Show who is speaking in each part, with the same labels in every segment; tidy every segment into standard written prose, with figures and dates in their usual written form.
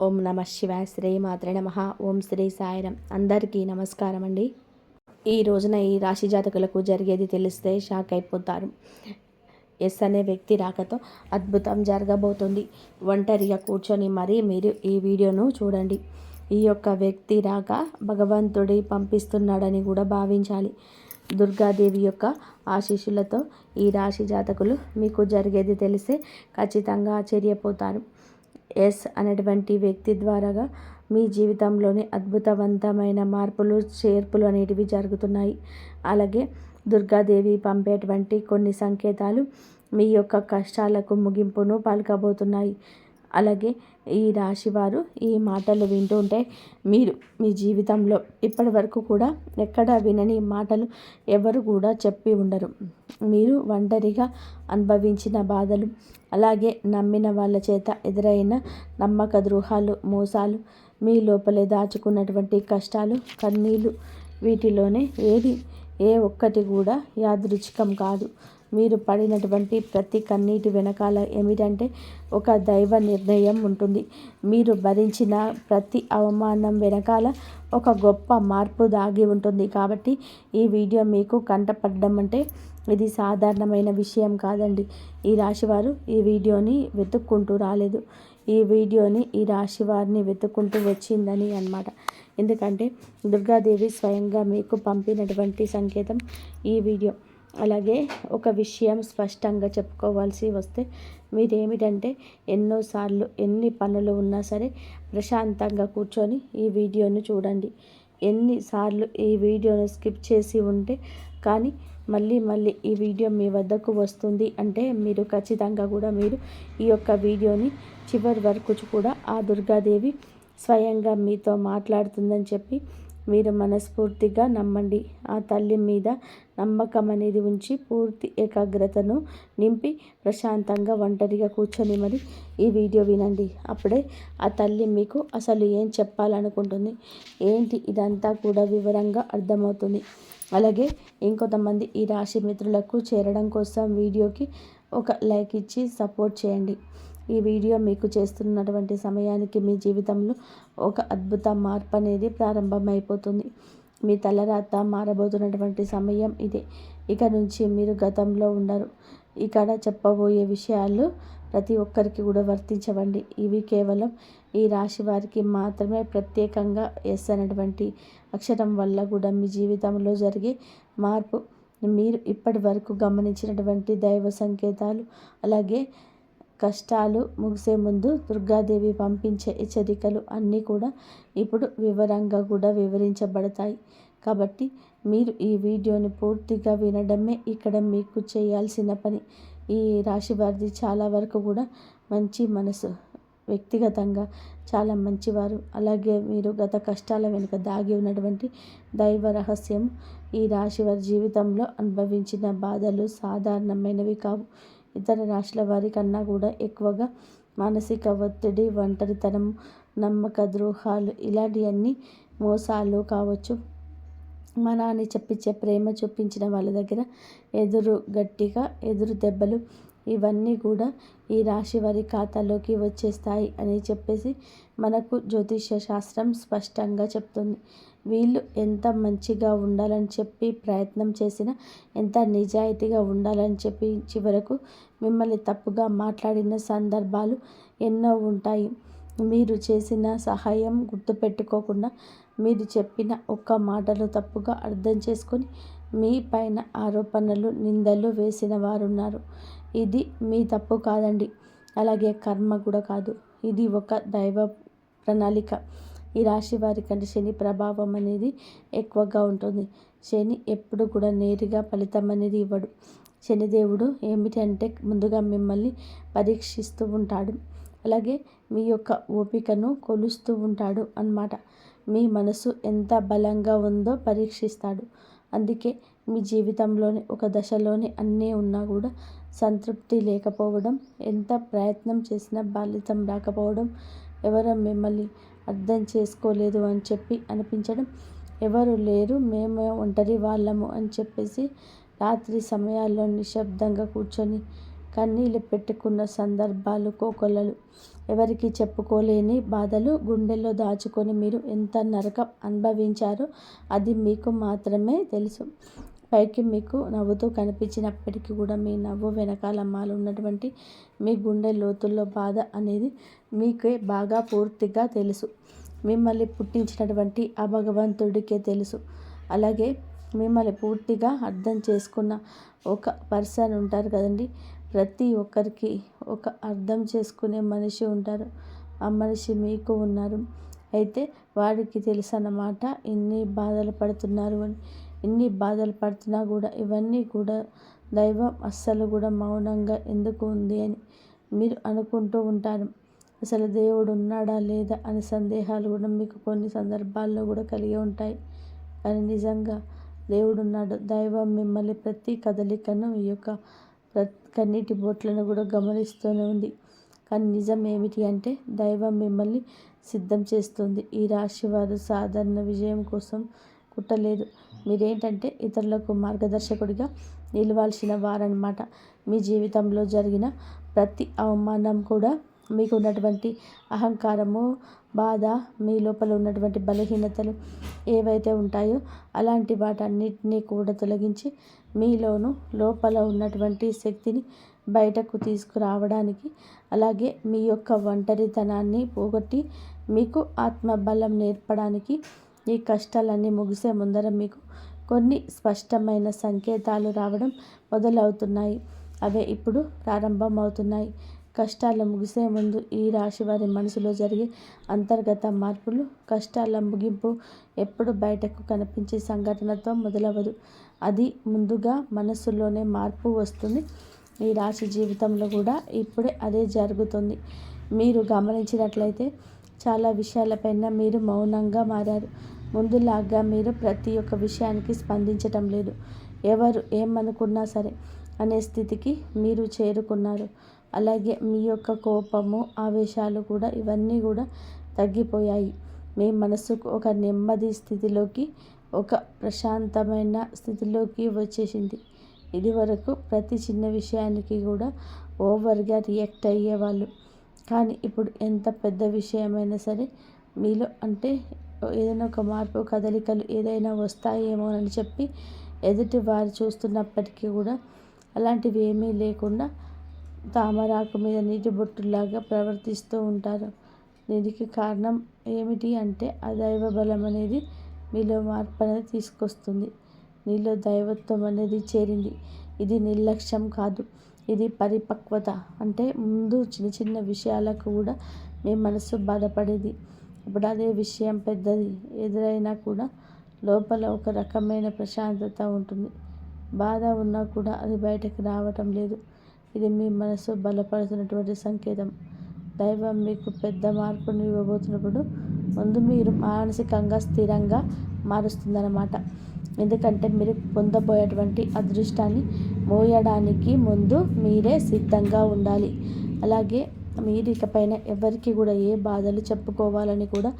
Speaker 1: ఓం నమ శివాయ. శ్రీ మాత్రే నమః. ఓం శ్రీ సాయిరాం. అందరికీ నమస్కారం అండి. ఈ రోజున ఈ రాశి జాతకులకు జరిగేది తెలిస్తే షాక్ అయిపోతారు. ఎస్ అనే వ్యక్తి రాకతో అద్భుతం జరగబోతుంది. ఒంటరిగా కూర్చొని మరీ మీరు ఈ వీడియోను చూడండి. ఈ యొక్క వ్యక్తి రాక భగవంతుడి పంపిస్తున్నాడని కూడా భావించాలి. దుర్గాదేవి యొక్క ఆశీస్సులతో ఈ రాశి జాతకులు మీకు జరిగేది తెలిస్తే ఖచ్చితంగా ఆశ్చర్యపోతారు. ఎస్ అనేటువంటి వ్యక్తి ద్వారాగా మీ జీవితంలోని అద్భుతవంతమైన మార్పులు చేర్పులు అనేటివి జరుగుతున్నాయి. అలాగే దుర్గాదేవి పంపేటువంటి కొన్ని సంకేతాలు మీ యొక్క కష్టాలకు ముగింపును పలకబోతున్నాయి. అలాగే ఈ రాశివారు ఈ మాటలు వింటుంటే మీరు మీ జీవితంలో ఇప్పటి వరకు కూడా ఎక్కడ వినని మాటలు ఎవరు కూడా చెప్పి ఉండరు. మీరు ఒంటరిగా అనుభవించిన బాధలు, అలాగే నమ్మిన వాళ్ళ చేత ఎదురైన నమ్మక ద్రోహాలు, మోసాలు, మీ లోపలే దాచుకున్నటువంటి కష్టాలు, కన్నీళ్ళు, వీటిలోనే ఏ ఒక్కటి కూడా యాదృచ్ఛికం కాదు. మీరు పడినటువంటి ప్రతి కన్నీటి వెనకాల ఏమిటంటే ఒక దైవ నిర్ణయం ఉంటుంది. మీరు భరించిన ప్రతి అవమానం వెనకాల ఒక గొప్ప మార్పు దాగి ఉంటుంది. కాబట్టి ఈ వీడియో మీకు కంటపడడం అంటే ఇది సాధారణమైన విషయం కాదండి. ఈ రాశివారు ఈ వీడియోని వెతుక్కుంటూ రాలేదు. ఈ వీడియోని ఈ రాశి వారిని వెతుక్కుంటూ వచ్చిందని అన్నమాట. ఎందుకంటే దుర్గాదేవి స్వయంగా మీకు పంపినటువంటి సంకేతం ఈ వీడియో. అలాగే ఒక విషయం స్పష్టంగా చెప్పుకోవాల్సి వస్తే మీరేమిటంటే ఎన్నోసార్లు ఎన్ని పనులు ఉన్నా సరే ప్రశాంతంగా కూర్చొని ఈ వీడియోని చూడండి. ఎన్నిసార్లు ఈ వీడియోను స్కిప్ చేసి ఉంటే కానీ మళ్ళీ ఈ వీడియో మీ వద్దకు వస్తుంది అంటే మీరు ఖచ్చితంగా కూడా మీరు ఈ యొక్క వీడియోని చివరి వరకు కూడా ఆ దుర్గాదేవి స్వయంగా మీతో మాట్లాడుతుందని చెప్పి మీరు మనస్ఫూర్తిగా నమ్మండి. ఆ తల్లి మీద నమ్మకం అనేది ఉంచి పూర్తి ఏకాగ్రతను నింపి ప్రశాంతంగా ఒంటరిగా కూర్చొని మరి ఈ వీడియో వినండి. అప్పుడే ఆ తల్లి మీకు అసలు ఏం చెప్పాలనుకుంటుంది ఏంటి ఇదంతా కూడా వివరంగా అర్థమవుతుంది. అలాగే ఇంకొంతమంది ఈ రాశి మిత్రులకు చేరడం కోసం వీడియోకి ఒక లైక్ ఇచ్చి సపోర్ట్ చేయండి. ఈ వీడియో మీకు చేస్తున్నటువంటి సమయానికి మీ జీవితంలో ఒక అద్భుత మార్పు అనేది ప్రారంభమైపోతుంది. మీ తలరాత మారబోతున్నటువంటి సమయం ఇదే. ఇక నుంచి మీరు గతంలో ఉండరు. ఇక్కడ చెప్పబోయే విషయాలు ప్రతి ఒక్కరికి కూడా వర్తించవండి. ఇవి కేవలం ఈ రాశి వారికి మాత్రమే ప్రత్యేకంగా ఎస్ అనేటువంటి అక్షరం వల్ల కూడా మీ జీవితంలో జరిగే మార్పు, మీరు ఇప్పటి వరకు గమనించినటువంటి దైవ సంకేతాలు, అలాగే కష్టాలు ముగిసే ముందు దుర్గాదేవి పంపించే హెచ్చరికలు అన్నీ కూడా ఇప్పుడు వివరంగా కూడా వివరించబడతాయి. కాబట్టి మీరు ఈ వీడియోని పూర్తిగా వినడమే ఇక్కడ మీకు చేయాల్సిన పని. ఈ రాశి వారిది చాలా వరకు కూడా మంచి మనసు, వ్యక్తిగతంగా చాలా మంచివారు. అలాగే మీరు గత కష్టాల వెనుక దాగి ఉన్నటువంటి దైవ రహస్యం, ఈ రాశి వారి జీవితంలో అనుభవించిన బాధలు సాధారణమైనవి కావు. ఇతర రాశుల వారి కన్నా కూడా ఎక్కువగా మానసిక ఒత్తిడి, ఒంటరితనం, నమ్మక ద్రోహాలు, ఇలాంటివన్నీ మోసాలు కావచ్చు. అని చెప్పించే ప్రేమ చూపించిన వాళ్ళ దగ్గర గట్టిగా ఎదురు దెబ్బలు, ఇవన్నీ కూడా ఈ రాశి వారి ఖాతాలోకి వచ్చేస్తాయి అని చెప్పేసి మనకు జ్యోతిష్య శాస్త్రం స్పష్టంగా చెప్తుంది. వీళ్ళు ఎంత మంచిగా ఉండాలని చెప్పి ప్రయత్నం చేసినా, ఎంత నిజాయితీగా ఉండాలని చెప్పి చివరకు మిమ్మల్ని తప్పుగా మాట్లాడిన సందర్భాలు ఎన్నో ఉంటాయి. మీరు చేసిన సహాయం గుర్తుపెట్టుకోకుండా మీరు చెప్పిన ఒక్క మాటలు తప్పుగా అర్థం చేసుకొని మీ పైన ఆరోపణలు, నిందలు వేసిన వారున్నారు. ఇది మీ తప్పు కాదండి. అలాగే కర్మ కూడా కాదు. ఇది ఒక దైవ ప్రణాళిక. ఈ రాశి వారి కంటే శని ప్రభావం అనేది ఎక్కువగా ఉంటుంది. శని ఎప్పుడు కూడా నేరుగా ఫలితం అనేది ఇవ్వడు. శనిదేవుడు ఏమిటంటే ముందుగా మిమ్మల్ని పరీక్షిస్తూ ఉంటాడు. అలాగే మీ యొక్క ఓపికను కొలుస్తూ ఉంటాడు అన్నమాట. మీ మనసు ఎంత బలంగా ఉందో పరీక్షిస్తాడు. అందుకే మీ జీవితంలోని ఒక దశలోని అన్నీ ఉన్నా కూడా సంతృప్తి లేకపోవడం, ఎంత ప్రయత్నం చేసినా ఫలితం రాకపోవడం, ఎవరో మిమ్మల్ని అర్థం చేసుకోలేదు అని చెప్పి అనిపించడం, ఎవరు లేరు మేమే ఒంటరి వాళ్ళము అని చెప్పేసి రాత్రి సమయాల్లో నిశ్శబ్దంగా కూర్చొని కన్నీళ్ళు పెట్టుకున్న సందర్భాలు కోకొల్లలు. ఎవరికి చెప్పుకోలేని బాధలు గుండెల్లో దాచుకొని మీరు ఎంత నరకం అనుభవించారో అది మీకు మాత్రమే తెలుసు. పైకి మీకు నవ్వుతూ కనిపించినప్పటికీ కూడా మీ నవ్వు వెనకాల ఉన్నటువంటి మీ గుండె లోతుల్లో బాధ అనేది మీకే బాగా పూర్తిగా తెలుసు. మిమ్మల్ని పుట్టించినటువంటి ఆ భగవంతుడికే తెలుసు. అలాగే మిమ్మల్ని పూర్తిగా అర్థం చేసుకున్న ఒక పర్సన్ ఉంటారు కదండి. ప్రతి ఒక్కరికి ఒక అర్థం చేసుకునే మనిషి ఉంటారు. ఆ మనిషి మీకు ఉన్నారు. అయితే వాడికి తెలుసు అన్నమాట ఇన్ని బాధలు పడుతున్నారు అని. ఇన్ని బాధలు పడుతున్నా కూడా ఇవన్నీ కూడా దైవం అస్సలు కూడా మౌనంగా ఎందుకు ఉంది అని మీరు అనుకుంటూ ఉంటారు. అసలు దేవుడు ఉన్నాడా లేదా అనే సందేహాలు కూడా మీకు కొన్ని సందర్భాల్లో కూడా కలిగి ఉంటాయి. కానీ నిజంగా దేవుడు ఉన్నాడు. దైవం మిమ్మల్ని ప్రతి కదలికను ఈ యొక్క కన్నీటి బొట్లను కూడా గమనిస్తూనే ఉంది. కానీ నిజం ఏమిటి అంటే దైవం మిమ్మల్ని సిద్ధం చేస్తుంది. ఈ రాశి వారు సాధారణ విజయం కోసం కుట్టలేదు. మీరేంటంటే ఇతరులకు మార్గదర్శకుడిగా నిలవాల్సిన వారన్నమాట. మీ జీవితంలో జరిగిన ప్రతి అవమానం కూడా మీకు ఉన్నటువంటి అహంకారము, బాధ, మీ లోపల ఉన్నటువంటి బలహీనతలు ఏవైతే ఉంటాయో అలాంటి వాటన్నిటినీ కూడా తొలగించి మీలోను లోపల ఉన్నటువంటి శక్తిని బయటకు తీసుకురావడానికి, అలాగే మీ యొక్క ఒంటరితనాన్ని పోగొట్టి మీకు ఆత్మబలం నేర్పడానికి ఈ కష్టాలన్నీ ముగిసే ముందర మీకు కొన్ని స్పష్టమైన సంకేతాలు రావడం మొదలవుతున్నాయి. అవే ఇప్పుడు ప్రారంభమవుతున్నాయి. కష్టాల ముగిసే ముందు ఈ రాశి వారి మనసులో జరిగే అంతర్గత మార్పులు, కష్టాల ముగింపు ఎప్పుడు బయటకు కనిపించే సంఘటనతో మొదలవదు. అది ముందుగా మనసులోనే మార్పు వస్తుంది. ఈ రాశి జీవితంలో కూడా ఇప్పుడే అదే జరుగుతుంది. మీరు గమనించినట్లయితే చాలా విషయాలపైన మీరు మౌనంగా మారారు. ముందులాగా మీరు ప్రతి ఒక్క విషయానికి స్పందించటం లేదు. ఎవరు ఏమనుకున్నా సరే అనే స్థితికి మీరు చేరుకున్నారు. అలాగే మీ యొక్క కోపము, ఆవేశాలు కూడా ఇవన్నీ కూడా తగ్గిపోయాయి. మీ మనసుకు ఒక నెమ్మది స్థితిలోకి, ఒక ప్రశాంతమైన స్థితిలోకి వచ్చేసింది. ఇదివరకు ప్రతి చిన్న విషయానికి కూడా ఓవర్గా రియాక్ట్ అయ్యేవాళ్ళు. కానీ ఇప్పుడు ఎంత పెద్ద విషయమైనా సరే మీలో అంటే ఏదైనా ఒక మార్పు, కదలికలు ఏదైనా వస్తాయేమోనని చెప్పి ఎదుటి వారు చూస్తున్నప్పటికీ కూడా అలాంటివి ఏమీ లేకుండా తామరాకు మీద నీటి బొట్టులాగా ప్రవర్తిస్తూ ఉంటారు. దీనికి కారణం ఏమిటి అంటే ఆ దైవ బలం అనేది మీలో మార్పు అనేది తీసుకొస్తుంది. మీలో దైవత్వం అనేది చేరింది. ఇది నిర్లక్ష్యం కాదు, ఇది పరిపక్వత. అంటే ముందు చిన్న చిన్న విషయాలకు కూడా మీ మనసు బాధపడేది. ఇప్పుడు అదే విషయం పెద్దది ఎదురైనా కూడా లోపల ఒక రకమైన ప్రశాంతత ఉంటుంది. బాధ ఉన్నా కూడా అది బయటకు రావటం లేదు. ఇది మీ మనసు బలపడుతున్నటువంటి సంకేతం. దైవం మీకు పెద్ద మార్పును ఇవ్వబోతున్నప్పుడు ముందు మీరు మానసికంగా స్థిరంగా మారుస్తుందన్నమాట. ఎందుకంటే మీరు పొందబోయేటువంటి అదృష్టాన్ని మోయడానికి ముందు మీరే సిద్ధంగా ఉండాలి. అలాగే మీరు ఇకపైన ఎవరికి కూడా ఏ బాధలు చెప్పుకోవాలని కూడా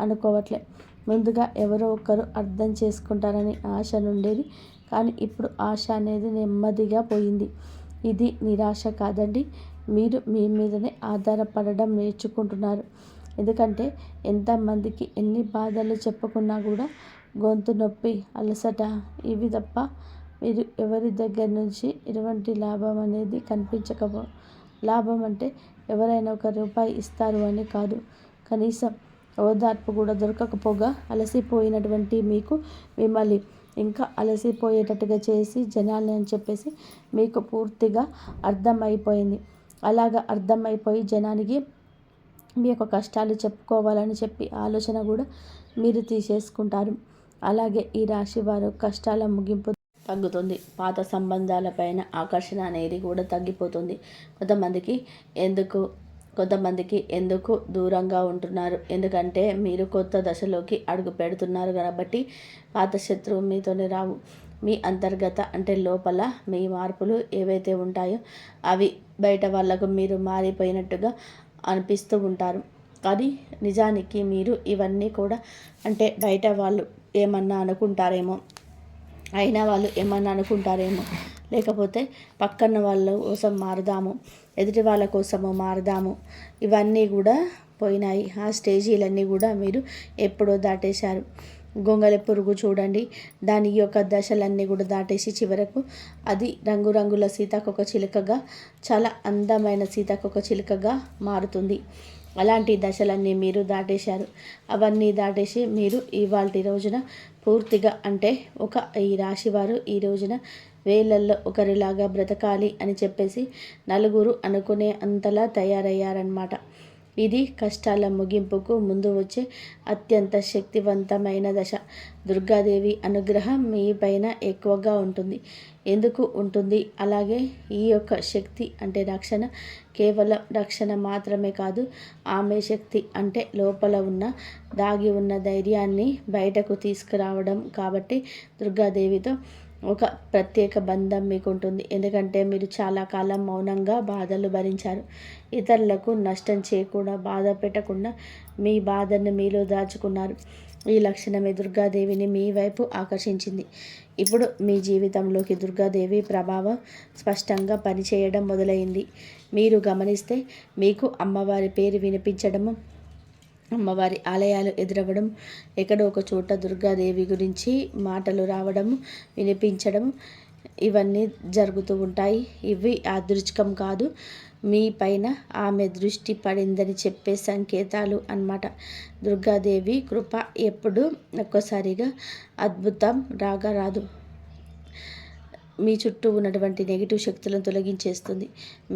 Speaker 1: అనుకోవట్లే. ముందుగా ఎవరో ఒకరు అర్థం చేసుకుంటారని ఆశ నుండేది. కానీ ఇప్పుడు ఆశ అనేది నెమ్మదిగా పోయింది. ఇది నిరాశ కాదండి. మీరు మీ మీదనే ఆధారపడడం నేర్చుకుంటున్నారు. ఎందుకంటే ఎంతమందికి ఎన్ని బాధలు చెప్పుకున్నా కూడా గొంతు నొప్పి, అలసట ఇవి తప్ప మీరు ఎవరి దగ్గర నుంచి ఎటువంటి లాభం అనేది కనిపించకపో. లాభం అంటే ఎవరైనా ₹1 ఇస్తారు అని కాదు. కనీసం ఓదార్పు కూడా దొరకకపోగా అలసిపోయినటువంటి మీకు మిమ్మల్ని ఇంకా అలసిపోయేటట్టుగా చేసి జనాల్ని అని చెప్పేసి మీకు పూర్తిగా అర్థమైపోయింది. అలాగా అర్థమైపోయి జనానికి మీ యొక్క కష్టాలు చెప్పుకోవాలని చెప్పి ఆలోచన కూడా మీరు తీసేసుకుంటారు. అలాగే ఈ రాశి వారు కష్టాల ముగింపు తగ్గుతుంది. పాత సంబంధాలపైన ఆకర్షణ అనేది కూడా తగ్గిపోతుంది. కొంతమందికి ఎందుకు దూరంగా ఉంటున్నారు? ఎందుకంటే మీరు కొత్త దశలోకి అడుగు పెడుతున్నారు కాబట్టి పాత శత్రువు మీతోనే రావు. మీ అంతర్గత అంటే లోపల మీ మార్పులు ఏవైతే ఉంటాయో అవి బయట వాళ్ళకు మీరు మారిపోయినట్టుగా అనిపిస్తూ ఉంటారు. కానీ నిజానికి మీరు ఇవన్నీ కూడా అంటే బయట వాళ్ళు ఏమన్నా అనుకుంటారేమో, అయినా వాళ్ళు ఏమన్నా అనుకుంటారేమో, లేకపోతే పక్కన వాళ్ళ కోసం మారుదాము, ఎదుటి వాళ్ళ కోసము మారుదాము, ఇవన్నీ కూడా పోయినాయి. ఆ స్టేజీలన్నీ కూడా మీరు ఎప్పుడో దాటేశారు. గొంగళి పురుగు చూడండి, దాని యొక్క దశలన్నీ కూడా దాటేసి చివరకు అది రంగురంగుల సీతాకొక చిలుకగా, చాలా అందమైన సీతాకొక చిలుకగా మారుతుంది. అలాంటి దశలన్నీ మీరు దాటేశారు. అవన్నీ దాటేసి మీరు ఇవాల్టి రోజున పూర్తిగా అంటే ఈ రాశివారు ఈ రోజున వేలల్లో ఒకరిలాగా బ్రతకాలి అని చెప్పేసి నలుగురు అనుకునే అంతలా తయారయ్యారన్నమాట. ఇది కష్టాల ముగింపుకు ముందు వచ్చే అత్యంత శక్తివంతమైన దశ. దుర్గాదేవి అనుగ్రహం మీ పైన ఎక్కువగా ఉంటుంది. ఎందుకు ఉంటుంది? అలాగే ఈ యొక్క శక్తి అంటే రక్షణ కేవలం రక్షణ మాత్రమే కాదు, ఆమె శక్తి అంటే లోపల ఉన్న దాగి ఉన్న ధైర్యాన్ని బయటకు తీసుకురావడం. కాబట్టి దుర్గాదేవితో ఒక ప్రత్యేక బంధం మీకు ఉంటుంది. ఎందుకంటే మీరు చాలా కాలం మౌనంగా బాధలు భరించారు. ఇతరులకు నష్టం చేయకుండా, బాధ పెట్టకుండా మీ బాధను మీలో దాచుకున్నారు. ఈ లక్షణమే దుర్గాదేవిని మీ వైపు ఆకర్షించింది. ఇప్పుడు మీ జీవితంలోకి దుర్గాదేవి ప్రభావం స్పష్టంగా పనిచేయడం మొదలైంది. మీరు గమనిస్తే మీకు అమ్మవారి పేరు వినిపించడము, అమ్మవారి ఆలయాలు ఎదురవ్వడం, ఎక్కడో ఒక చోట దుర్గాదేవి గురించి మాటలు రావడము, వినిపించడం, ఇవన్నీ జరుగుతూ ఉంటాయి. ఇవి యాదృచ్ఛికం కాదు, మీ పైన ఆమె దృష్టి పడిందని చెప్పే సంకేతాలు అన్నమాట. దుర్గాదేవి కృప ఎప్పుడు ఒక్కసారిగా అద్భుతం రాగా రాదు. మీ చుట్టూ ఉన్నటువంటి నెగిటివ్ శక్తులను తొలగించేస్తుంది.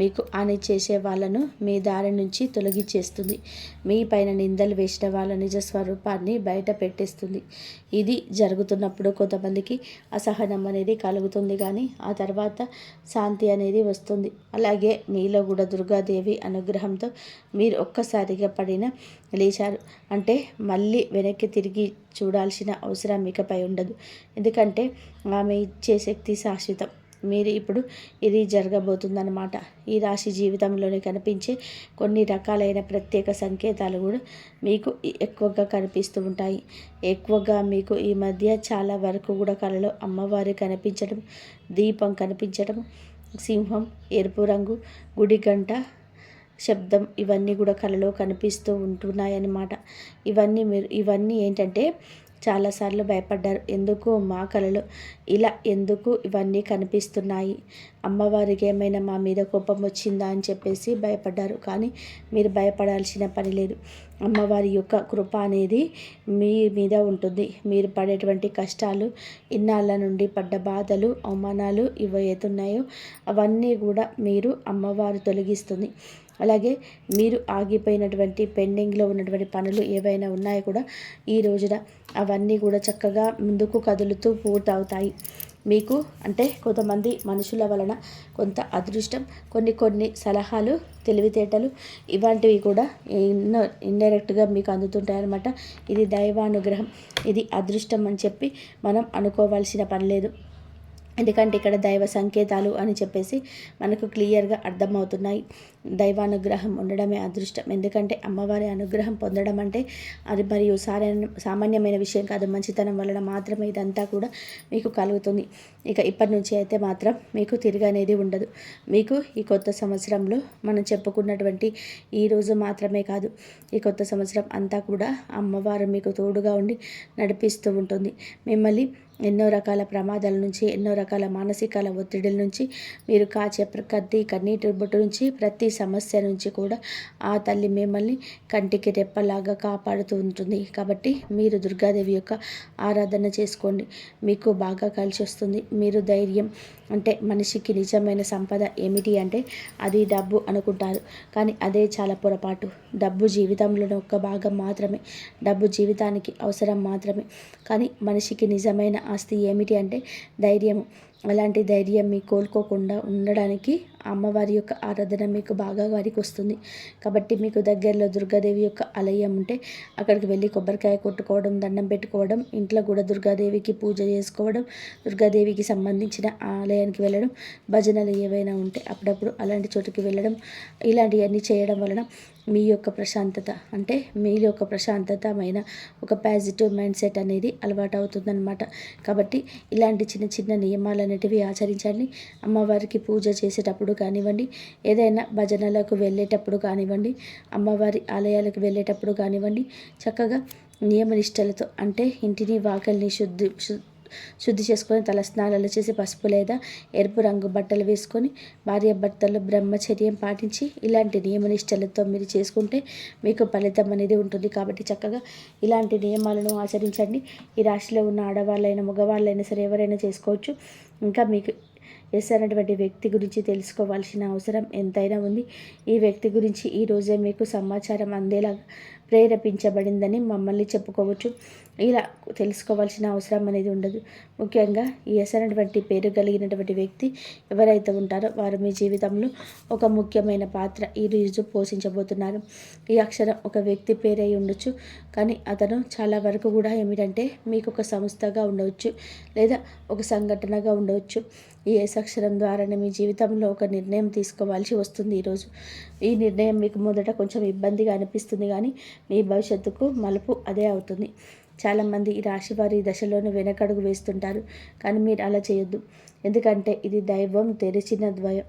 Speaker 1: మీకు హాని చేసే వాళ్ళను మీ దారి నుంచి తొలగించేస్తుంది. మీ పైన నిందలు వేసిన వాళ్ళ నిజ స్వరూపాన్ని బయట పెట్టేస్తుంది. ఇది జరుగుతున్నప్పుడు కొంతమందికి అసహనం అనేది కలుగుతుంది, కానీ ఆ తర్వాత శాంతి అనేది వస్తుంది. అలాగే మీలో కూడా దుర్గాదేవి అనుగ్రహంతో మీరు ఒక్కసారిగా లేచారు అంటే మళ్ళీ వెనక్కి తిరిగి చూడాల్సిన అవసరం ఇకపై ఉండదు. ఎందుకంటే ఆమె ఇచ్చే శక్తి శాశ్వతం. మీరు ఇప్పుడు ఇది జరగబోతుందన్నమాట. ఈ రాశి జీవితంలోనే కనిపించే కొన్ని రకాలైన ప్రత్యేక సంకేతాలు కూడా మీకు ఎక్కువగా కనిపిస్తూ ఉంటాయి. ఎక్కువగా మీకు ఈ మధ్య చాలా వరకు కూడా కలలో అమ్మవారి కనిపించడం, దీపం కనిపించడం, సింహం, ఎరుపు రంగు, గుడి గంట శబ్దం, ఇవన్నీ కూడా కలలో కనిపిస్తూ ఉంటున్నాయన్నమాట. ఇవన్నీ ఏంటంటే చాలాసార్లు భయపడ్డారు. ఎందుకు మా కలలో ఇలా ఎందుకు ఇవన్నీ కనిపిస్తున్నాయి, అమ్మవారికి ఏమైనా మా మీద కోపం వచ్చిందా అని చెప్పేసి భయపడ్డారు. కానీ మీరు భయపడాల్సిన పని లేదు. అమ్మవారి యొక్క కృప అనేది మీ మీద ఉంటుంది. మీరు పడేటువంటి కష్టాలు, ఇన్నాళ్ళ నుండి పడ్డ బాధలు, అవమానాలు ఇవైతున్నాయో అవన్నీ కూడా మీరు అమ్మవారు తొలగిస్తుంది. అలాగే మీరు ఆగిపోయినటువంటి పెండింగ్లో ఉన్నటువంటి పనులు ఏవైనా ఉన్నాయో కూడా ఈ రోజున అవన్నీ కూడా చక్కగా ముందుకు కదులుతూ పూర్తవుతాయి. మీకు అంటే కొంతమంది మనుషుల వలన కొంత అదృష్టం, కొన్ని సలహాలు, తెలివితేటలు ఇలాంటివి కూడా ఇండైరెక్ట్గా మీకు అందుతుంటాయన్నమాట. ఇది దైవానుగ్రహం, ఇది అదృష్టం అని చెప్పి మనం అనుకోవాల్సిన పని లేదు. ఎందుకంటే ఇక్కడ దైవ సంకేతాలు అని చెప్పేసి మనకు క్లియర్గా అర్థమవుతున్నాయి. దైవానుగ్రహం ఉండడమే అదృష్టం. ఎందుకంటే అమ్మవారి అనుగ్రహం పొందడం అంటే అది మరియు సామాన్యమైన విషయం కాదు. మంచితనం వలన మాత్రమే ఇదంతా కూడా మీకు కలుగుతుంది. ఇక ఇప్పటి నుంచి అయితే మాత్రం మీకు తిరిగి అనేది ఉండదు. మీకు ఈ కొత్త సంవత్సరంలో మనం చెప్పుకున్నటువంటి ఈ రోజు మాత్రమే కాదు, ఈ కొత్త సంవత్సరం అంతా కూడా అమ్మవారు మీకు తోడుగా ఉండి నడిపిస్తూ ఉంటుంది. మిమ్మల్ని ఎన్నో రకాల ప్రమాదాల నుంచి, ఎన్నో రకాల మానసికాల ఒత్తిడిల నుంచి, మీరు కాచే కన్నీటి బొట్టు నుంచి, ప్రతి సమస్య నుంచి కూడా ఆ తల్లి మిమ్మల్ని కంటికి రెప్పలాగా కాపాడుతూ ఉంటుంది. కాబట్టి మీరు దుర్గాదేవి యొక్క ఆరాధన చేసుకోండి, మీకు బాగా కలిసి వస్తుంది. మీరు ధైర్యం అంటే మనిషికి నిజమైన సంపద ఏమిటి అంటే అది డబ్బు అనుకుంటారు, కానీ అదే చాలా పొరపాటు. డబ్బు జీవితంలోని ఒక్క భాగం మాత్రమే, డబ్బు జీవితానికి అవసరం మాత్రమే. కానీ మనిషికి నిజమైన ఆస్తి ఏమిటి అంటే ధైర్యము. అలాంటి ధైర్యం మీకు కోల్పోకుండా ఉండడానికి అమ్మవారి యొక్క ఆరాధన మీకు బాగా వారికి వస్తుంది. కాబట్టి మీకు దగ్గరలో దుర్గాదేవి యొక్క ఆలయం ఉంటే అక్కడికి వెళ్ళి కొబ్బరికాయ కొట్టుకోవడం, దండం పెట్టుకోవడం, ఇంట్లో కూడా దుర్గాదేవికి పూజ చేసుకోవడం, దుర్గాదేవికి సంబంధించిన ఆలయానికి వెళ్ళడం, భజనలు ఏవైనా ఉంటే అప్పుడప్పుడు అలాంటి చోటుకి వెళ్ళడం, ఇలాంటివన్నీ చేయడం వలన మీ యొక్క ప్రశాంతత అంటే మీ యొక్క ప్రశాంతతమైన ఒక పాజిటివ్ మైండ్ సెట్ అనేది అలవాటు అవుతుందన్నమాట. కాబట్టి ఇలాంటి చిన్న చిన్న నియమాలన్నిటివి ఆచరించండి. అమ్మవారికి పూజ చేసేటప్పుడు కానివ్వండి, ఏదైనా భజనలకు వెళ్ళేటప్పుడు కానివ్వండి, అమ్మవారి ఆలయాలకు వెళ్ళేటప్పుడు కానివ్వండి, చక్కగా నియమనిష్టలతో అంటే ఇంటిని వాకల్ని శుద్ధి చేసుకొని తలస్నానాలు చేసి పసుపు లేదా ఎరుపు రంగు బట్టలు వేసుకొని భార్యాభర్తలు బ్రహ్మచర్యం పాటించి ఇలాంటి నియమనిష్టలతో మీరు చేసుకుంటే మీకు ఫలితం అనేది ఉంటుంది. కాబట్టి చక్కగా ఇలాంటి నియమాలను ఆచరించండి. ఈ రాశిలో ఉన్న ఆడవాళ్ళైనా మగవాళ్ళైనా సరే ఎవరైనా చేసుకోవచ్చు. ఇంకా మీకు ఎస్ అనేటువంటి వ్యక్తి గురించి తెలుసుకోవాల్సిన అవసరం ఎంతైనా ఉంది. ఈ వ్యక్తి గురించి ఈరోజే మీకు సమాచారం అందేలాగా ప్రేరేపించబడిందని మమ్మల్ని చెప్పుకోవచ్చు. ఇలా తెలుసుకోవాల్సిన అవసరం అనేది ఉండదు. ముఖ్యంగా ఈ ఎస్ అనేటువంటి పేరు కలిగినటువంటి వ్యక్తి ఎవరైతే ఉంటారో వారు మీ జీవితంలో ఒక ముఖ్యమైన పాత్ర ఈరోజు పోషించబోతున్నారు. ఈ అక్షరం ఒక వ్యక్తి పేరై ఉండొచ్చు, కానీ అతను చాలా వరకు కూడా ఏమిటంటే మీకు ఒక సంస్థగా ఉండవచ్చు లేదా ఒక సంఘటనగా ఉండవచ్చు. ఈ ఎస్ అక్షరం ద్వారానే మీ జీవితంలో ఒక నిర్ణయం తీసుకోవాల్సి వస్తుంది. ఈరోజు ఈ నిర్ణయం మీకు మొదట కొంచెం ఇబ్బందిగా అనిపిస్తుంది, కానీ మీ భవిష్యత్తుకు మలుపు అదే అవుతుంది. చాలామంది ఈ రాశి వారి దశలోనే వెనకడుగు వేస్తుంటారు, కానీ మీరు అలా చేయొద్దు. ఎందుకంటే ఇది దైవం తెరిచిన ద్వయం.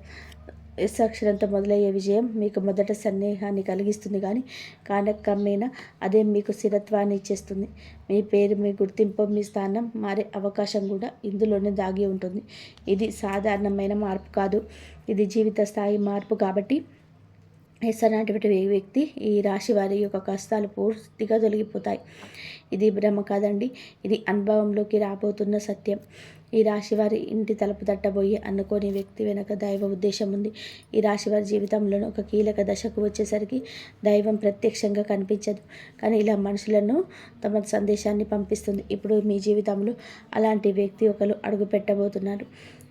Speaker 1: ఎస్ అక్షరంతో మొదలయ్యే విజయం మీకు మొదట సందేహాన్ని కలిగిస్తుంది, కానీ కాలక్రమేణా అదే మీకు స్థిరత్వాన్ని ఇచ్చేస్తుంది. మీ పేరు, మీ గుర్తింపు, మీ స్థానం మారే అవకాశం కూడా ఇందులోనే దాగి ఉంటుంది. ఇది సాధారణమైన మార్పు కాదు, ఇది జీవిత స్థాయి మార్పు. కాబట్టి ఎస్ అనేటువంటి వ్యక్తి ఈ రాశి వారి యొక్క కష్టాలు పూర్తిగా తొలగిపోతాయి. ఇది భ్రమ కాదండి, ఇది అనుభవంలోకి రాబోతున్న సత్యం. ఈ రాశి వారి ఇంటి తలుపు తట్టబోయి అనుకోని వ్యక్తి వెనక దైవ ఉద్దేశం ఉంది. ఈ రాశి వారి జీవితంలో ఒక కీలక దశకు వచ్చేసరికి దైవం ప్రత్యక్షంగా కనిపించదు, కానీ ఇలా మనుషులను తమ సందేశాన్ని పంపిస్తుంది. ఇప్పుడు మీ జీవితంలో అలాంటి వ్యక్తి ఒకరు అడుగు పెట్టబోతున్నారు.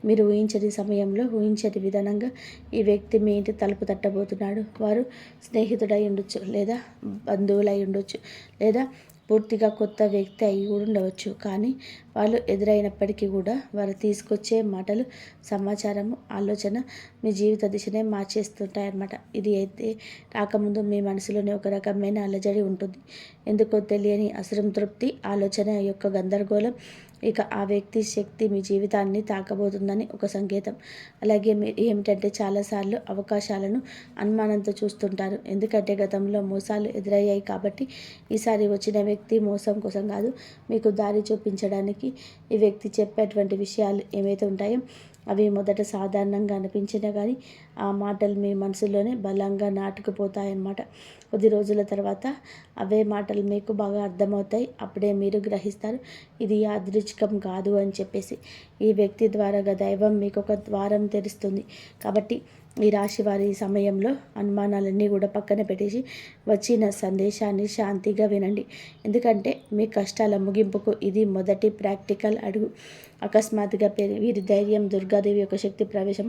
Speaker 1: మీరు ఊహించని సమయంలో ఊహించని విధానంగా ఈ వ్యక్తి మీ ఇంటి తలుపు తట్టబోతున్నాడు. వారు స్నేహితుడై ఉండొచ్చు, లేదా బంధువులై ఉండొచ్చు, లేదా పూర్తిగా కొత్త వ్యక్తి అయి కూడా ఉండవచ్చు. కానీ వాళ్ళు ఎదురైనప్పటికీ కూడా వారు తీసుకొచ్చే మాటలు, సమాచారము, ఆలోచన మీ జీవిత దిశనే మార్చేస్తుంటాయన్నమాట. ఇది అయితే రాకముందు మీ మనసులోనే ఒక రకమైన అలజడి ఉంటుంది. ఎందుకో తెలియని అసంతృప్తి, ఆలోచన యొక్క గందరగోళం. ఇక ఆ వ్యక్తి శక్తి మీ జీవితాన్ని తాకబోతుందని ఒక సంకేతం. అలాగే మీరు ఏమిటంటే చాలాసార్లు అవకాశాలను అనుమానంతో చూస్తుంటారు. ఎందుకంటే గతంలో మోసాలు ఎదురయ్యాయి. కాబట్టి ఈసారి వచ్చిన వ్యక్తి మోసం కోసం కాదు, మీకు దారి చూపించడానికి ఈ వ్యక్తి చెప్పేటువంటి విషయాలు ఏవైతే ఉంటాయో అవి మొదట సాధారణంగా అనిపించినా కానీ ఆ మాటలు మీ మనసులోనే బలంగా నాటుకుపోతాయన్నమాట. కొద్ది రోజుల తర్వాత అవే మాటలు మీకు బాగా అర్థమవుతాయి. అప్పుడే మీరు గ్రహిస్తారు ఇది యాదృచ్ఛికం కాదు అని చెప్పేసి. ఈ వ్యక్తి ద్వారా దైవం మీకు ఒక ద్వారం తెరుస్తుంది. కాబట్టి ఈ రాశి వారి సమయంలో అనుమానాలన్నీ కూడా పక్కన పెట్టేసి వచ్చిన సందేశాన్ని శాంతిగా వినండి. ఎందుకంటే మీ కష్టాల ముగింపుకు ఇది మొదటి ప్రాక్టికల్ అడుగు. అకస్మాత్తుగా వీరి ధైర్యం, దుర్గాదేవి యొక్క శక్తి ప్రవేశం,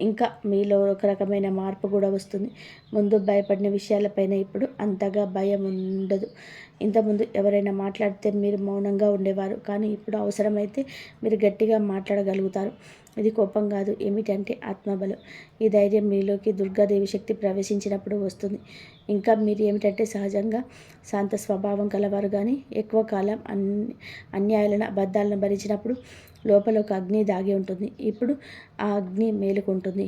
Speaker 1: ఇంకా మీలో ఒక రకమైన మార్పు కూడా వస్తుంది. ముందు భయపడిన విషయాలపైన ఇప్పుడు అంతగా భయం ఉండదు. ఇంతకుముందు ఎవరైనా మాట్లాడితే మీరు మౌనంగా ఉండేవారు, కానీ ఇప్పుడు అవసరమైతే మీరు గట్టిగా మాట్లాడగలుగుతారు. ఇది కోపం కాదు, ఏమిటంటే ఆత్మబలం. ఈ ధైర్యం మీలోకి దుర్గాదేవి శక్తి ప్రవేశించినప్పుడు వస్తుంది. ఇంకా మీరు ఏమిటంటే సహజంగా శాంత స్వభావం కలవారు, కానీ ఎక్కువ కాలం అన్యాయాలను, అబద్ధాలను భరించినప్పుడు లోపల ఒక అగ్ని దాగి ఉంటుంది. ఇప్పుడు ఆ అగ్ని మేలుకుంటుంది.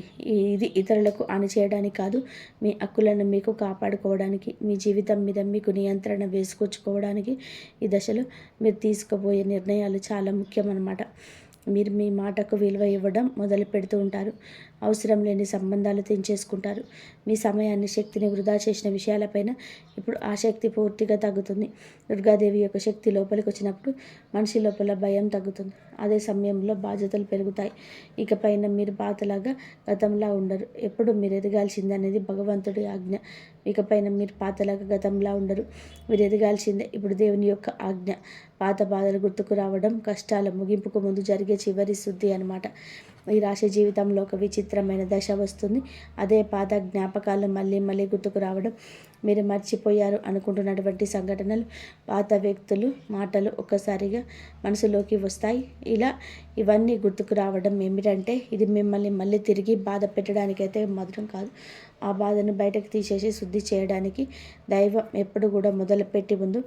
Speaker 1: ఇది ఇతరులకు హాని చేయడానికి కాదు, మీ హక్కులను మీకు కాపాడుకోవడానికి, మీ జీవితం మీద మీకు నియంత్రణ వేసుకొచ్చుకోవడానికి ఈ దశలో మీరు తీసుకోబోయే నిర్ణయాలు చాలా ముఖ్యం అన్నమాట. మీరు మీ మాటకు విలువ ఇవ్వడం మొదలు పెడుతూ ఉంటారు. అవసరం లేని సంబంధాలు తెంచేసుకుంటారు. మీ సమయాన్ని, శక్తిని వృధా చేసిన విషయాలపైన ఇప్పుడు ఆసక్తి పూర్తిగా తగ్గుతుంది. దుర్గాదేవి యొక్క శక్తి లోపలికి వచ్చినప్పుడు మనిషి లోపల భయం తగ్గుతుంది. అదే సమయంలో బాధ్యతలు పెరుగుతాయి. ఇకపైన మీరు పాతలాగా గతంలా ఉండరు. ఎప్పుడు మీరు ఎదగాల్సింది అనేది భగవంతుడి ఆజ్ఞ. ఇకపైన మీరు పాతలాగా గతంలా ఉండరు. మీరు ఎదగాల్సిందే. ఇప్పుడు దేవుని యొక్క ఆజ్ఞ. పాత బాధలు గుర్తుకు రావడం కష్టాల ముగింపుకు ముందు జరిగే చివరి శుద్ధి అన్నమాట. ఈ రాశి జీవితంలో ఒక విచిత్రమైన దశ వస్తుంది. అదే పాత జ్ఞాపకాలు మళ్ళీ మళ్ళీ గుర్తుకు రావడం, మీరు మర్చిపోయారు అనుకుంటున్నటువంటి సంఘటనలు, పాత వ్యక్తులు, మాటలు ఒక్కసారిగా మనసులోకి వస్తాయి. ఇలా ఇవన్నీ గుర్తుకు రావడం ఏమిటంటే ఇది మిమ్మల్ని మళ్ళీ తిరిగి బాధ పెట్టడానికైతే మాత్రం కాదు. ఆ బాధను బయటకు తీసేసి శుద్ధి చేయడానికి దైవం ఎప్పుడు కూడా మొదలుపెట్టి ముందు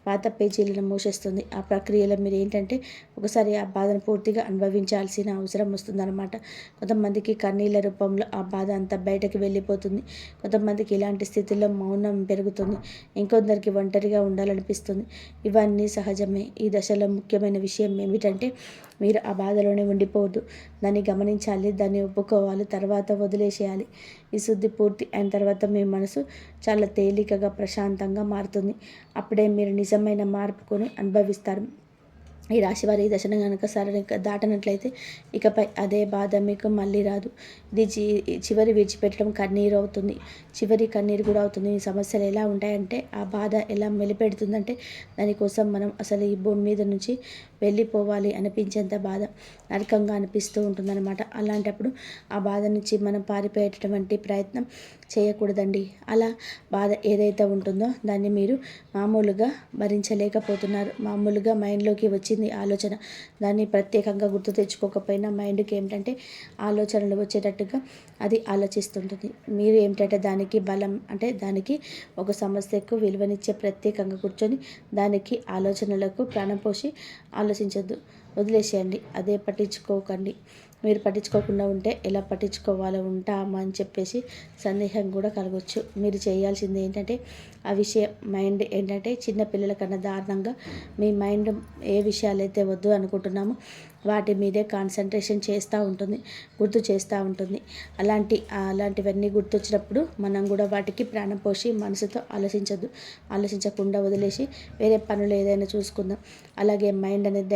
Speaker 1: పాత పేజీలను మూసేస్తుంది. ఆ ప్రక్రియలో మీరు ఏంటంటే ఒకసారి ఆ బాధను పూర్తిగా అనుభవించాల్సిన అవసరం వస్తుందన్నమాట. కొంతమందికి కన్నీళ్ళ రూపంలో ఆ బాధ అంతా బయటకు వెళ్ళిపోతుంది. కొంతమందికి ఇలాంటి స్థితిలో మౌనం పెరుగుతుంది. ఇంకొందరికి ఒంటరిగా ఉండాలనిపిస్తుంది. ఇవన్నీ సహజమే. ఈ దశలో ముఖ్యమైన విషయం ఏమిటంటే మీరు ఆ బాధలోనే ఉండిపోవద్దు. దాన్ని గమనించాలి, దాన్ని ఒప్పుకోవాలి, తర్వాత వదిలేసేయాలి. ఈ శుద్ధి పూర్తి అయిన తర్వాత మీ మనసు చాలా తేలికగా ప్రశాంతంగా మారుతుంది. అప్పుడే మీరు నిజమైన మార్పుకొని అనుభవిస్తారు. ఈ రాశివారి ఈ దశను కనుక సరిగ్గా దాటనట్లయితే ఇకపై అదే బాధ మీకు మళ్ళీ రాదు. ఇది చివరి విడిచిపెట్టడం కన్నీరు అవుతుంది. చివరి కన్నీరు కూడా అవుతుంది. ఈ సమస్యలు ఎలా ఉంటాయంటే ఆ బాధ ఎలా మెలిపెడుతుందంటే దానికోసం మనం అసలు ఈ భూమి మీద నుంచి వెళ్ళిపోవాలి అనిపించేంత బాధ నరకంగా అనిపిస్తూ ఉంటుందన్నమాట. అలాంటప్పుడు ఆ బాధ నుంచి మనం పారిపోయేటటువంటి ప్రయత్నం చేయకూడదండి. అలా బాధ ఏదైతే ఉంటుందో దాన్ని మీరు మామూలుగా భరించలేకపోతున్నారు. మామూలుగా మైండ్లోకి వచ్చింది ఆలోచన, దాన్ని ప్రత్యేకంగా గుర్తు తెచ్చుకోకపోయినా మైండ్కి ఏమిటంటే ఆలోచనలు వచ్చేటట్టుగా అది ఆలోచిస్తుంటుంది. మీరు ఏమిటంటే దానికి బలం అంటే దానికి ఒక సమస్యకు విలువనిచ్చే ప్రత్యేకంగా కూర్చొని దానికి ఆలోచనలకు ప్రాణం పోసి ఆలోచించొద్దు. వదిలేసేయండి. అదే పట్టించుకోకండి. మీరు పట్టించుకోకుండా ఉంటే ఎలా పట్టించుకోవాలో ఉంటామా అని చెప్పేసి సందేహం కూడా కలగవచ్చు. మీరు చేయాల్సింది ఏంటంటే ఆ విషయం మైండ్ ఏంటంటే చిన్న పిల్లల కన్నా దారుణంగా మీ మైండ్ ఏ విషయాలైతే వద్దు అనుకుంటున్నామో వాటి మీదే కాన్సన్ట్రేషన్ చేస్తూ ఉంటుంది, గుర్తు చేస్తూ ఉంటుంది. అలాంటివన్నీ గుర్తొచ్చినప్పుడు మనం కూడా వాటికి ప్రాణం పోసి మనసుతో ఆలోచించకుండా వదిలేసి వేరే పనులు ఏదైనా చూసుకుందాం. అలాగే మైండ్ అనేది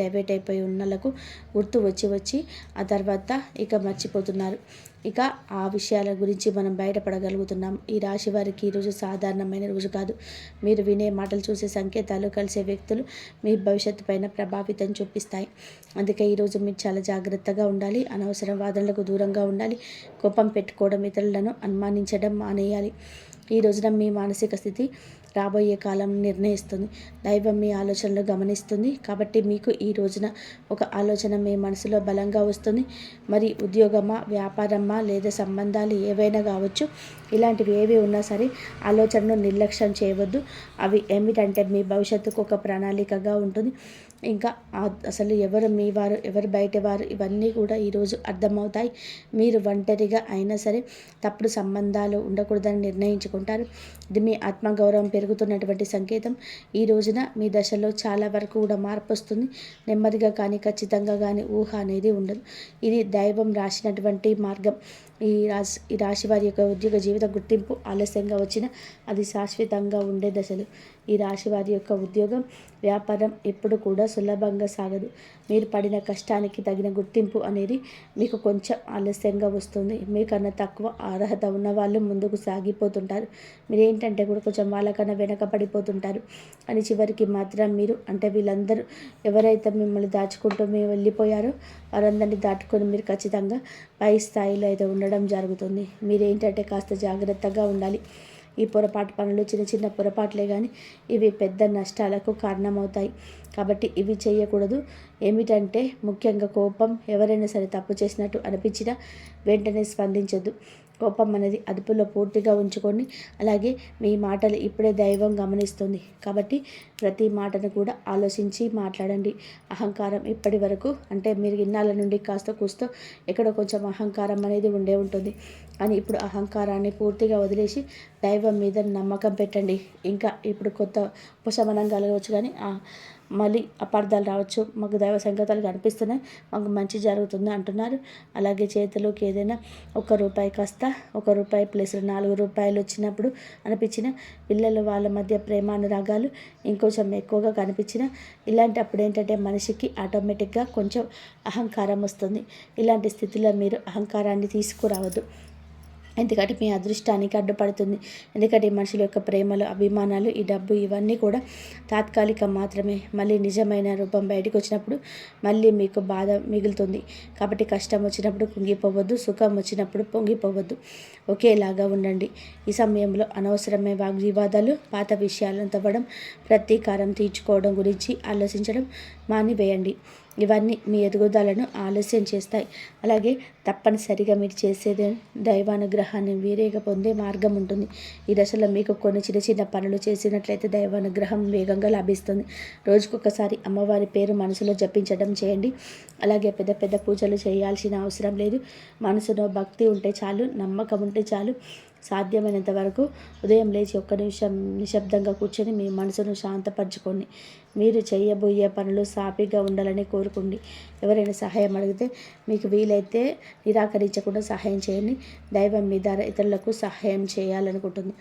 Speaker 1: డైవర్ట్ అయిపోయి ఉన్నలకు గుర్తు వచ్చి ఆ తర్వాత ఇక మర్చిపోతున్నారు. ఇక ఆ విషయాల గురించి మనం బయటపడగలుగుతున్నాం. ఈ రాశి వారికి ఈరోజు సాధారణమైన రోజు కాదు. మీరు వినే మాటలు, చూసే సంకేతాలు, కలిసే వ్యక్తులు మీ భవిష్యత్తు పైన ప్రభావితం చూపిస్తాయి. అందుకే ఈరోజు మీరు చాలా జాగ్రత్తగా ఉండాలి. అనవసర వాదనలకు దూరంగా ఉండాలి. కోపం పెట్టుకోవడం, ఇతరులను అనుమానించడం మానేయాలి. ఈ రోజున మీ మానసిక స్థితి రాబోయే కాలం నిర్ణయిస్తుంది. దైవం మీ ఆలోచనలు గమనిస్తుంది. కాబట్టి మీకు ఈ రోజున ఒక ఆలోచన మీ మనసులో బలంగా వస్తుంది. మరి ఉద్యోగమా, వ్యాపారమా లేదా సంబంధాలు ఏవైనా కావచ్చు, ఇలాంటివి ఏవి ఉన్నా సరే ఆలోచనను నిర్లక్ష్యం చేయవద్దు. అవి ఏమిటంటే మీ భవిష్యత్తుకు ఒక ప్రణాళికగా ఉంటుంది. ఇంకా అసలు ఎవరు మీ వారు, ఎవరు బయట వారు, ఇవన్నీ కూడా ఈరోజు అర్థమవుతాయి. మీరు ఒంటరిగా అయినా సరే తప్పుడు సంబంధాలు ఉండకూడదని నిర్ణయించుకుంటారు. ఇది మీ ఆత్మగౌరవం పెరుగుతున్నటువంటి సంకేతం. ఈ రోజున మీ దశలో చాలా వరకు కూడా మార్పు వస్తుంది. నెమ్మదిగా కానీ ఖచ్చితంగా కానీ ఊహ అనేది ఉండదు. ఇది దైవం రాసినటువంటి మార్గం. ఈ రాశి వారి యొక్క ఉద్యోగ జీవిత గుర్తింపు ఆలస్యంగా వచ్చిన అది శాశ్వతంగా ఉండే దశలు. ఈ రాశి వారి యొక్క ఉద్యోగం, వ్యాపారం ఎప్పుడు కూడా సులభంగా సాగదు. మీరు పడిన కష్టానికి తగిన గుర్తింపు అనేది మీకు కొంచెం ఆలస్యంగా వస్తుంది. మీకన్నా తక్కువ అర్హత ఉన్న వాళ్ళు ముందుకు సాగిపోతుంటారు. మీరేంటంటే కూడా కొంచెం వాళ్ళకన్నా వెనక పడిపోతుంటారు. అని చివరికి మాత్రం మీరు అంటే వీళ్ళందరూ ఎవరైతే మిమ్మల్ని దాచుకుంటూ మీరు వెళ్ళిపోయారో వారందరినీ దాటుకొని మీరు ఖచ్చితంగా పై స్థాయిలో అయితే ఉండడం జరుగుతుంది. మీరేంటంటే కాస్త జాగ్రత్తగా ఉండాలి. ఈ పొరపాటు పనులు చిన్న పొరపాట్లే కానీ ఇవి పెద్ద నష్టాలకు కారణమవుతాయి. కాబట్టి ఇవి చేయకూడదు. ఏమిటంటే ముఖ్యంగా కోపం, ఎవరైనా సరే తప్పు చేసినట్టు అనిపించినా వెంటనే స్పందించొద్దు. కోపం అనేది అదుపులో పూర్తిగా ఉంచుకొని, అలాగే మీ మాటలు ఇప్పుడే దైవం గమనిస్తుంది. కాబట్టి ప్రతి మాటను కూడా ఆలోచించి మాట్లాడండి. అహంకారం ఇప్పటి వరకు అంటే మీరు ఇన్నాళ్ళ నుండి కాస్త కూస్తో ఎక్కడో కొంచెం అహంకారం అనేది ఉండే ఉంటుంది. కానీ ఇప్పుడు అహంకారాన్ని పూర్తిగా వదిలేసి దైవం మీద నమ్మకం పెట్టండి. ఇంకా ఇప్పుడు కొత్త ఉపశమనం కలగవచ్చు, కానీ మళ్ళీ అపార్థాలు రావచ్చు. మాకు దైవ సంకేతాలు కనిపిస్తున్నాయి, మాకు మంచి జరుగుతుంది అంటున్నారు. అలాగే చేతిలోకి ఏదైనా ₹1 కాస్త ₹1 ప్లస్ ₹4 వచ్చినప్పుడు అనిపించిన పిల్లలు వాళ్ళ మధ్య ప్రేమానురాగాలు ఇంకొంచెం ఎక్కువగా కనిపించిన ఇలాంటప్పుడు ఏంటంటే మనిషికి ఆటోమేటిక్గా కొంచెం అహంకారం వస్తుంది. ఇలాంటి స్థితిలో మీరు అహంకారాన్ని తీసుకురావద్దు. ఎందుకంటే మీ అదృష్టానికి అడ్డుపడుతుంది. ఎందుకంటే ఈ మనుషుల యొక్క ప్రేమలు, అభిమానాలు, ఈ డబ్బు ఇవన్నీ కూడా తాత్కాలికం మాత్రమే. మళ్ళీ నిజమైన రూపం బయటకు వచ్చినప్పుడు మళ్ళీ మీకు బాధ మిగులుతుంది. కాబట్టి కష్టం వచ్చినప్పుడు కుంగిపోవద్దు, సుఖం వచ్చినప్పుడు పొంగిపోవద్దు. ఒకేలాగా ఉండండి. ఈ సమయంలో అనవసరమైన వాగ్వివాదాలు, పాత విషయాలను తవ్వడం, ప్రతీకారం తీర్చుకోవడం గురించి ఆలోచించడం మానివేయండి. ఇవన్నీ మీ ఎదుగుదలను ఆలస్యం చేస్తాయి. అలాగే తప్పనిసరిగా మీరు చేసేది దైవానుగ్రహాన్ని వీరేగా పొందే మార్గం ఉంటుంది. ఈ దశలో మీకు కొన్ని చిన్న చిన్న పనులు చేసినట్లయితే దైవానుగ్రహం వేగంగా లభిస్తుంది. రోజుకొకసారి అమ్మవారి పేరు మనసులో జపించడం చేయండి. అలాగే పెద్ద పెద్ద పూజలు చేయాల్సిన అవసరం లేదు. మనసులో భక్తి ఉంటే చాలు, నమ్మకం ఉంటే చాలు. సాధ్యమైనంత వరకు ఉదయం లేచి ఒక్క నిమిషం నిశ్శబ్దంగా కూర్చొని మీ మనసును శాంతపరచుకోండి. మీరు చేయబోయే పనులు సాఫీగా ఉండాలని కోరుకోండి. ఎవరైనా సహాయం అడిగితే మీకు వీలైతే నిరాకరించకుండా సహాయం చేయండి. దైవం మీ ద్వారా ఇతరులకు సహాయం చేయాలనుకుంటుంది.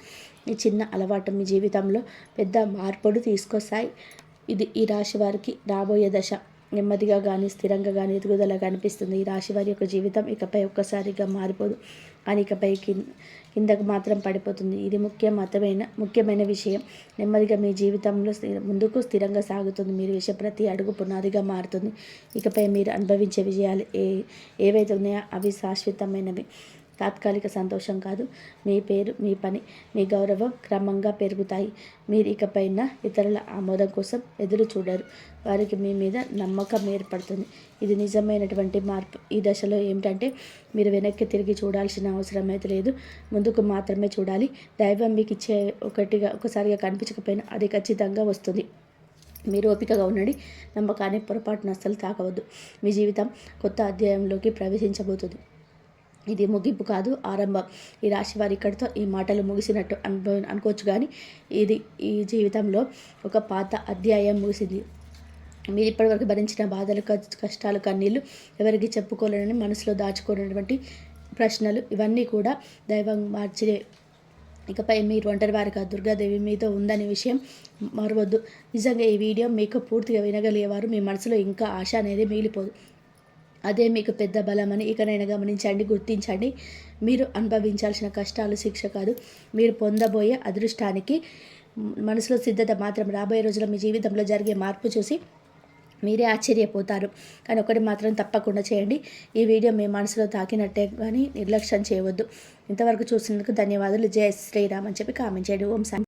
Speaker 1: ఈ చిన్న అలవాటు మీ జీవితంలో పెద్ద మార్పును తీసుకొస్తాయి. ఇది ఈ రాశి వారికి రాబోయే దశ నెమ్మదిగా కానీ స్థిరంగా కానీ ఎదుగుదల కనిపిస్తుంది. ఈ రాశి వారి యొక్క జీవితం ఇకపై ఒక్కసారిగా మారిపోదు, కానీ ఇకపై కిందకు మాత్రం పడిపోతుంది. ఇది ముఖ్యమైన విషయం. నెమ్మదిగా మీ జీవితంలో ముందుకు స్థిరంగా సాగుతుంది. మీరు వేసే ప్రతి అడుగు పునాదిగా మారుతుంది. ఇకపై మీరు అనుభవించే విజయాలు ఏవైతే ఉన్నాయో అవి శాశ్వతమైనవి, తాత్కాలిక సంతోషం కాదు. మీ పేరు, మీ పని, మీ గౌరవం క్రమంగా పెరుగుతాయి. మీరు ఇకపైన ఇతరుల ఆమోదం కోసం ఎదురు చూడరు. వారికి మీ మీద నమ్మకం ఏర్పడుతుంది. ఇది నిజమైనటువంటి మార్పు. ఈ దశలో ఏమిటంటే మీరు వెనక్కి తిరిగి చూడాల్సిన అవసరం అయితే లేదు, ముందుకు మాత్రమే చూడాలి. దైవం మీకు ఇచ్చే ఒకసారిగా కనిపించకపోయినా అది ఖచ్చితంగా వస్తుంది. మీరు ఓపికగా ఉండండి. నమ్మకాన్ని పొరపాటున అస్సలు తాకవద్దు. మీ జీవితం కొత్త అధ్యాయంలోకి ప్రవేశించబోతుంది. ఇది ముగింపు కాదు, ఆరంభం. ఈ రాశి వారి ఇక్కడితో ఈ మాటలు ముగిసినట్టు అనుకోవచ్చు, కానీ ఈ జీవితంలో ఒక పాత అధ్యాయం ముగిసింది. మీరు ఇప్పటివరకు భరించిన బాధలు, కష్టాలు, కన్నీళ్ళు, ఎవరికి చెప్పుకోలేని మనసులో దాచుకోలేనటువంటి ప్రశ్నలు, ఇవన్నీ కూడా దైవం మార్చే. ఇకపై మీరు ఒంటరి వారిగా దుర్గాదేవి మీతో ఉందనే విషయం మరవద్దు. నిజంగా ఈ వీడియో మీకు పూర్తిగా వినగలిగేవారు మీ మనసులో ఇంకా ఆశ అనేది మిగిలిపోదు. అదే మీకు పెద్ద బలమని ఇకనైనా గమనించండి, గుర్తించండి. మీరు అనుభవించాల్సిన కష్టాలు శిక్ష కాదు, మీరు పొందబోయే అదృష్టానికి మనసులో సిద్ధత మాత్రం. రాబోయే రోజుల్లో మీ జీవితంలో జరిగే మార్పు చూసి మీరే ఆశ్చర్యపోతారు. కానీ ఒకటి మాత్రం తప్పకుండా చేయండి, ఈ వీడియో మీ మనసులో తాకినట్టే కానీ నిర్లక్ష్యం చేయవద్దు. ఇంతవరకు చూసినందుకు ధన్యవాదాలు. జై శ్రీరామ్ అని చెప్పి కామెంట్ చేయండి. ఓం